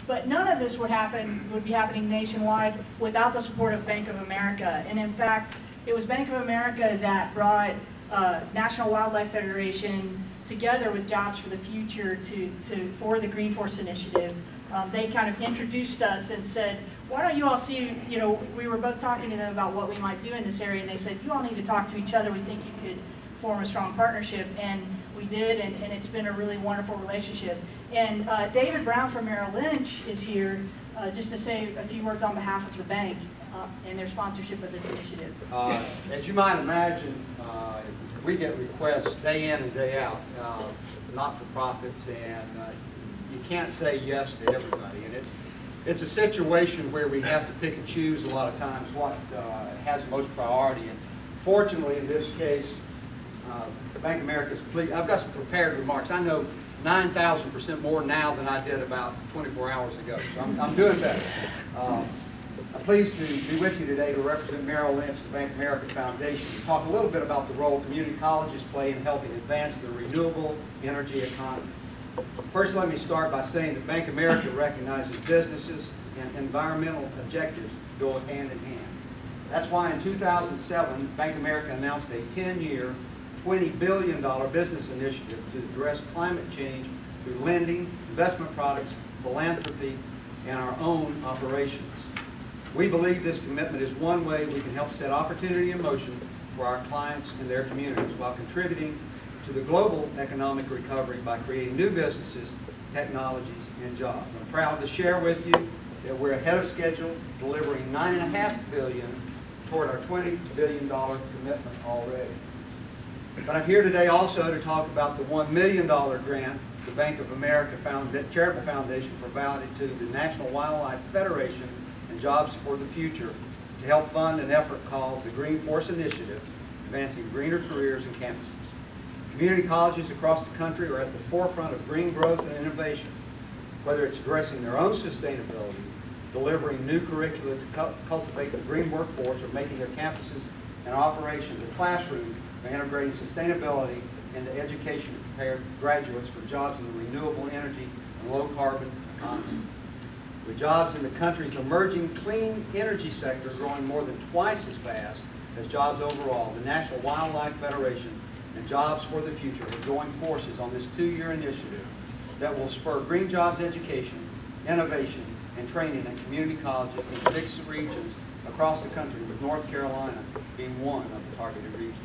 But none of this would be happening nationwide without the support of Bank of America. And in fact, it was Bank of America that brought National Wildlife Federation together with Jobs for the Future for the Green Force Initiative. They kind of introduced us and said, why don't you all see, we were both talking to them about what we might do in this area, and they said, you all need to talk to each other. We think you could form a strong partnership. And we did, and it's been a really wonderful relationship. And David Brown from Merrill Lynch is here just to say a few words on behalf of the bank and their sponsorship of this initiative. As you might imagine, we get requests day in and day out, not-for-profits, and you can't say yes to everybody. And it's a situation where we have to pick and choose a lot of times what has the most priority. And fortunately, in this case, the Bank of America's pleased. I've got some prepared remarks. I know 9,000% more now than I did about 24 hours ago, so I'm doing better. I'm pleased to be with you today to represent Merrill Lynch, the Bank of America Foundation, to talk a little bit about the role community colleges play in helping advance the renewable energy economy. First, let me start by saying that Bank of America recognizes businesses and environmental objectives go hand in hand. That's why in 2007, Bank of America announced a 10-year, $20 billion business initiative to address climate change through lending, investment products, philanthropy, and our own operations. We believe this commitment is one way we can help set opportunity in motion for our clients and their communities while contributing to the global economic recovery by creating new businesses, technologies, and jobs. I'm proud to share with you that we're ahead of schedule, delivering $9.5 billion toward our $20 billion commitment already. But I'm here today also to talk about the $1 million grant the Bank of America Charitable Foundation provided to the National Wildlife Federation and Jobs for the Future to help fund an effort called the Green Force Initiative, advancing greener careers and campuses. Community colleges across the country are at the forefront of green growth and innovation, whether it's addressing their own sustainability, delivering new curricula to cultivate the green workforce, or making their campuses and operations a classroom by integrating sustainability into education to prepare graduates for jobs in the renewable energy and low-carbon economy. With jobs in the country's emerging clean energy sector growing more than twice as fast as jobs overall, the National Wildlife Federation and Jobs for the Future have joined forces on this 2-year initiative that will spur green jobs education, innovation, and training at community colleges in 6 regions across the country, with North Carolina being one of the targeted regions.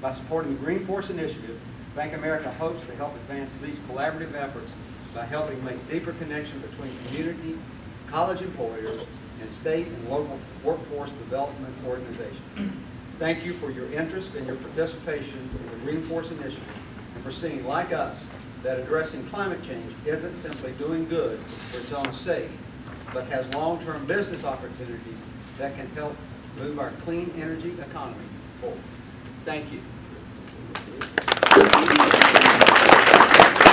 By supporting the Green Force Initiative, Bank of America hopes to help advance these collaborative efforts by helping make deeper connection between community, college employers, and state and local workforce development organizations. Thank you for your interest and your participation in the Green Force Initiative, and for seeing, like us, that addressing climate change isn't simply doing good for its own sake, but has long-term business opportunities that can help move our clean energy economy forward. Thank you.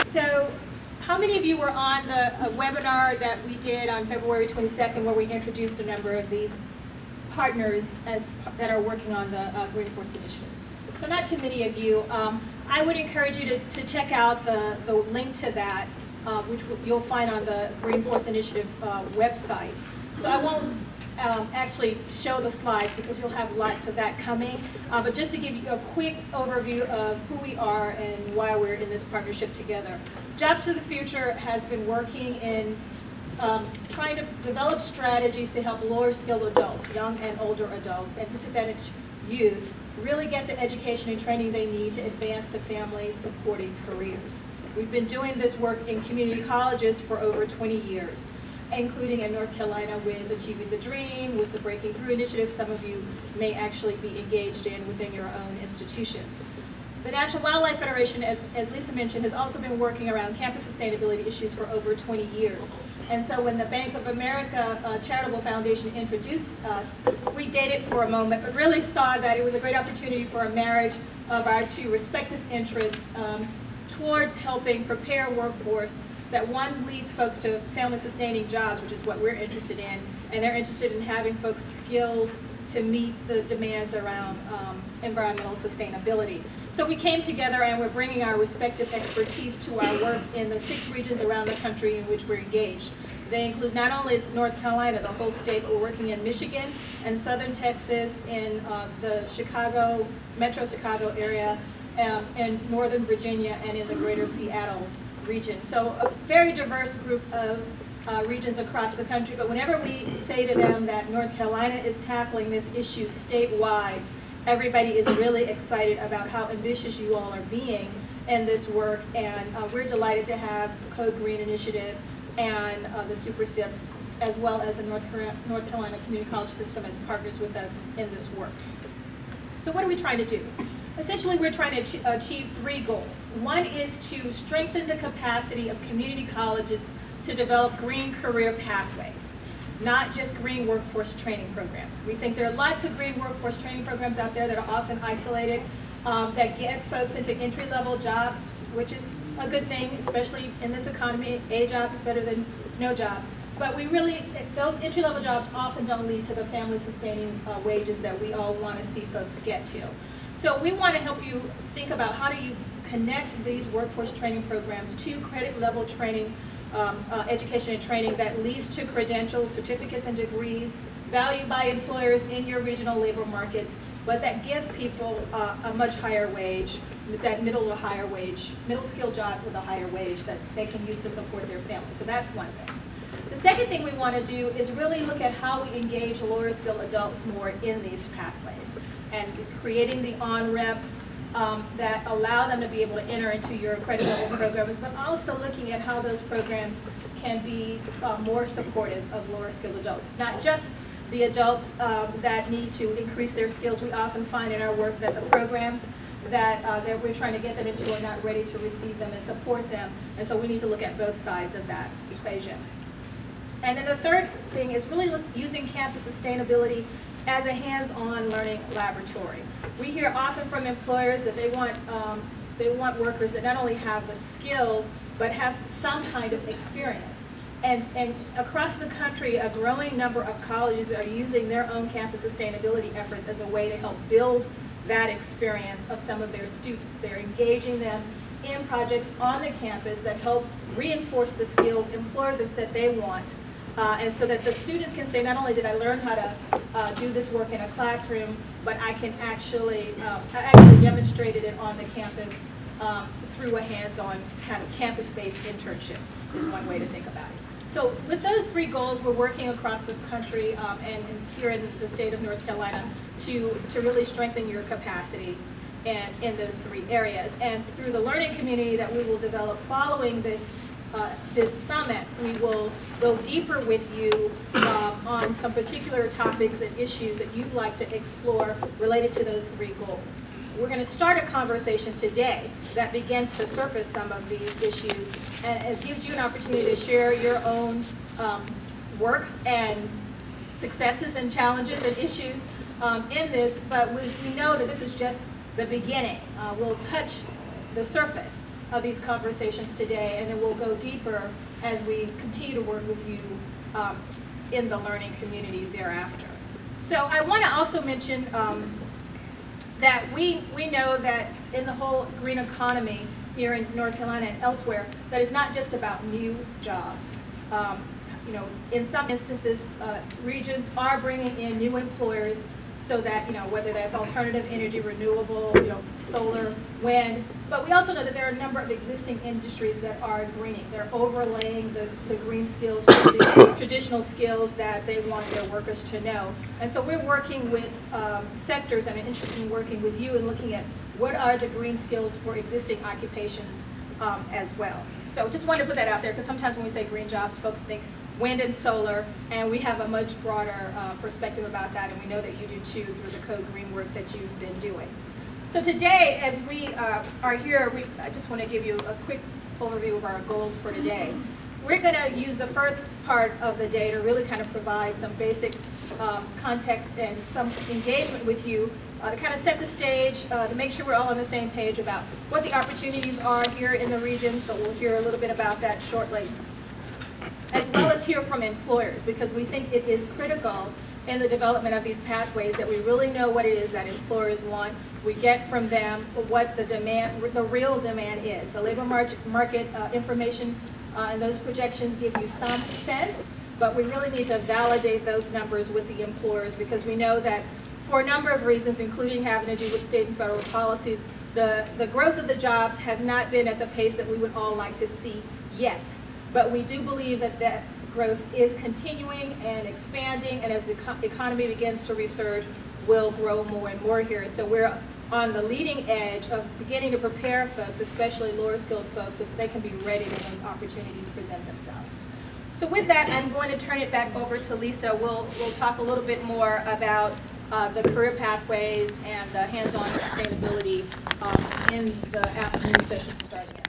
So, how many of you were on the webinar that we did on February 22nd, where we introduced a number of these partners that are working on the Green Force Initiative? So not too many of you. I would encourage you to check out the link to that, which you'll find on the Green Force Initiative website. So I won't actually show the slides because you'll have lots of that coming, but just to give you a quick overview of who we are and why we're in this partnership together. Jobs for the Future has been working in trying to develop strategies to help lower skilled adults, young and older adults, and disadvantaged youth really get the education and training they need to advance to family supporting careers. We've been doing this work in community colleges for over 20 years, including in North Carolina with Achieving the Dream, with the Breaking Through Initiative some of you may actually be engaged in within your own institutions. The National Wildlife Federation, as Lisa mentioned, has also been working around campus sustainability issues for over 20 years. And so when the Bank of America Charitable Foundation introduced us, we dated for a moment, but really saw that it was a great opportunity for a marriage of our 2 respective interests towards helping prepare a workforce that, one, leads folks to family-sustaining jobs, which is what we're interested in, and they're interested in having folks skilled to meet the demands around environmental sustainability. So we came together and we're bringing our respective expertise to our work in the 6 regions around the country in which we're engaged. They include not only North Carolina, the whole state, but we're working in Michigan and southern Texas, in the Chicago, metro Chicago area, in northern Virginia, and in the greater Seattle region. So a very diverse group of regions across the country, but whenever we say to them that North Carolina is tackling this issue statewide, everybody is really excited about how ambitious you all are being in this work, and we're delighted to have Code Green Initiative and the Super SIP, as well as the North Carolina Community College System as partners with us in this work. So what are we trying to do? Essentially, we're trying to achieve 3 goals. One is to strengthen the capacity of community colleges to develop green career pathways, not just green workforce training programs. We think there are lots of green workforce training programs out there that are often isolated, that get folks into entry-level jobs, which is a good thing, especially in this economy. A job is better than no job. But we really, those entry-level jobs often don't lead to the family-sustaining wages that we all want to see folks get to. So we want to help you think about how do you connect these workforce training programs to credit-level training, education and training that leads to credentials, certificates, and degrees valued by employers in your regional labor markets, but that give people a much higher wage, that middle skill jobs with a higher wage that they can use to support their families. So that's one thing. The second thing we want to do is really look at how we engage lower skill adults more in these pathways, and creating the on-reps that allow them to be able to enter into your credit level programs, but also looking at how those programs can be more supportive of lower skilled adults. Not just the adults that need to increase their skills. We often find in our work that the programs that we're trying to get them into are not ready to receive them and support them, and so we need to look at both sides of that equation. And then the third thing is really using campus sustainability as a hands-on learning laboratory. We hear often from employers that they want workers that not only have the skills, but have some kind of experience. And across the country, a growing number of colleges are using their own campus sustainability efforts as a way to help build that experience of some of their students. They're engaging them in projects on the campus that help reinforce the skills employers have said they want, and so that the students can say, not only did I learn how to do this work in a classroom, but I can actually, I actually demonstrated it on the campus through a hands-on kind of campus-based internship is one way to think about it. So with those 3 goals, we're working across the country and here in the state of North Carolina to really strengthen your capacity in those 3 areas. And through the learning community that we will develop following this summit, we will go deeper with you on some particular topics and issues that you'd like to explore related to those 3 goals. We're going to start a conversation today that begins to surface some of these issues, and it gives you an opportunity to share your own work and successes and challenges and issues in this, but we know that this is just the beginning. We'll touch the surface of these conversations today, and then we'll go deeper as we continue to work with you in the learning community thereafter. So I want to also mention that we know that in the whole green economy here in North Carolina and elsewhere, that it's not just about new jobs. You know, in some instances, regions are bringing in new employers so that, you know, whether that's alternative energy, renewable, you know, solar, wind, but we also know that there are a number of existing industries that are greening. They're overlaying the green skills, the traditional skills that they want their workers to know. And so we're working with sectors, and I'm interested in working with you and looking at what are the green skills for existing occupations as well. So just wanted to put that out there, because sometimes when we say green jobs, folks think wind and solar, and we have a much broader perspective about that, and we know that you do too through the Code Green work that you've been doing. So today, as we are here, I just want to give you a quick overview of our goals for today. We're going to use the first part of the day to really kind of provide some basic context and some engagement with you to kind of set the stage, to make sure we're all on the same page about what the opportunities are here in the region, so we'll hear a little bit about that shortly. As well as hear from employers, because we think it is critical in the development of these pathways that we really know what it is that employers want. We get from them what the demand, the real demand is. The labor market information and those projections give you some sense, but we really need to validate those numbers with the employers, because we know that for a number of reasons, including having to do with state and federal policy, the growth of the jobs has not been at the pace that we would all like to see yet. But we do believe that that growth is continuing and expanding, and as the economy begins to resurge, will grow more and more here. So we're on the leading edge of beginning to prepare folks, especially lower skilled folks, so that they can be ready when those opportunities present themselves. So with that, I'm going to turn it back over to Lisa. We'll talk a little bit more about the career pathways and the hands-on sustainability in the afternoon session starting at